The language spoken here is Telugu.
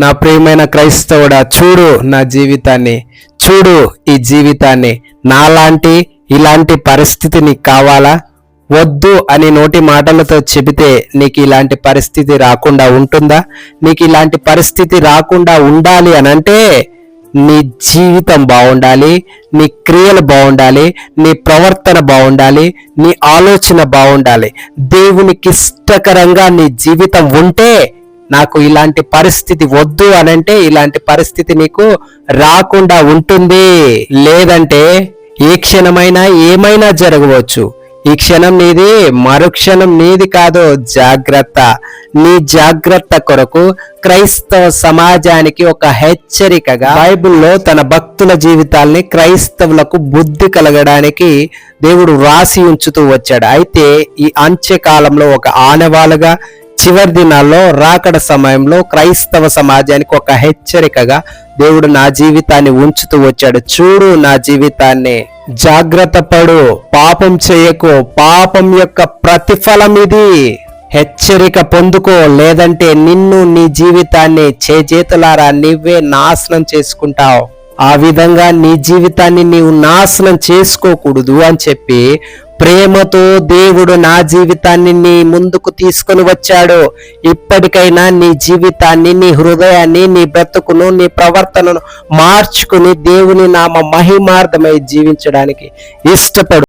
నా ప్రియమైన క్రైస్తవుడా, చూడు నా జీవితాన్ని, చూడు ఈ జీవితాన్ని. నాలాంటి ఇలాంటి పరిస్థితి నీకు కావాలా? వద్దు అని నోటి మాటలతో చెబితే నీకు ఇలాంటి పరిస్థితి రాకుండా ఉంటుందా? నీకు ఇలాంటి పరిస్థితి రాకుండా ఉండాలి అనంటే నీ జీవితం బాగుండాలి, నీ క్రియలు బాగుండాలి, నీ ప్రవర్తన బాగుండాలి, నీ ఆలోచన బాగుండాలి. దేవునికి ఇష్టకరంగా నీ జీవితం ఉంటే నాకు ఇలాంటి పరిస్థితి వద్దు అనంటే ఇలాంటి పరిస్థితి నీకు రాకుండా ఉంటుంది. లేదంటే ఏ క్షణమైనా ఏమైనా జరగవచ్చు. ఈ క్షణం నీది, మరుక్షణం నీది కాదు. జాగ్రత్త. నీ జాగ్రత్త కొరకు క్రైస్తవ సమాజానికి ఒక హెచ్చరికగా బైబిల్లో తన భక్తుల జీవితాల్ని క్రైస్తవులకు బుద్ధి కలగడానికి దేవుడు రాసి ఉంచుతూ వచ్చాడు. అయితే ఈ అంత్యకాలంలో ఒక ఆనవాలుగా చివరి దినాల్లో రాకడ సమయంలో క్రైస్తవ సమాజానికి ఒక హెచ్చరికగా దేవుడు నా జీవితాన్ని ఉంచుతూ వచ్చాడు. చూడు నా జీవితాన్ని, జాగ్రత్త పడు, పాపం చేయకు, పాపం యొక్క ప్రతిఫలం ఇది. హెచ్చరిక పొందుకో, లేదంటే నిన్ను నీ జీవితాన్ని చేతులారా నీవే నాశనం చేసుకుంటావు. ఆ విధంగా నీ జీవితాన్ని నీవు నాశనం చేసుకోకూడదు అని చెప్పి ప్రేమతో దేవుడు నా జీవితాన్ని నీ ముందుకు తీసుకొని వచ్చాడు. ఇప్పటికైనా నీ జీవితాన్ని, నీ హృదయాన్ని, నీ బ్రతుకును, నీ ప్రవర్తనను మార్చుకుని దేవుని నామ మహిమార్థమై జీవించడానికి ఇష్టపడు.